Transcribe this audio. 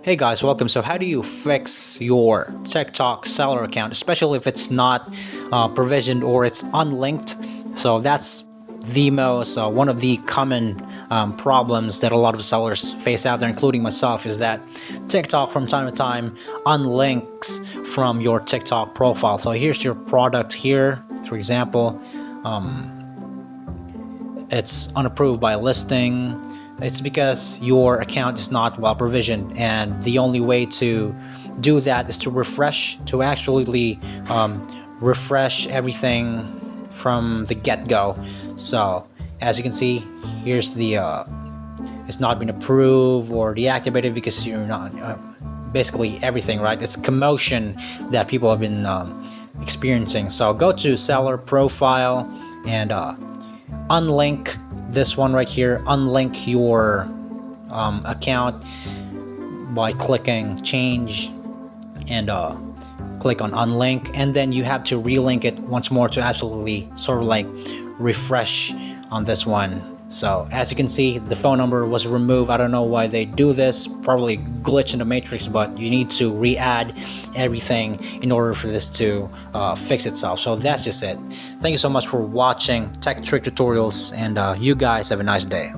Hey guys, welcome. So, how do you fix your TikTok seller account, especially if it's not provisioned or it's unlinked? So, that's the most one of the common problems that a lot of sellers face out there, including myself, is that TikTok from time to time unlinks from your TikTok profile. So, here's your product here, for example. It's unapproved by listing. It's because your account is not well provisioned, and the only way to do that is to refresh, to actually refresh everything from the get-go. So as you can see, here's the it's not been approved or deactivated because you're not basically everything, right? It's commotion that people have been experiencing. So go to seller profile and unlink this one right here. Unlink your account by clicking change and click on unlink, and then you have to relink it once more to actually sort of like refresh on this one. So as you can see, the phone number was removed. I don't know why they do this, probably glitch in the matrix, but you need to re-add everything in order for this to fix itself. So that's just it. Thank you so much for watching Tech Trick Tutorials, and you guys have a nice day.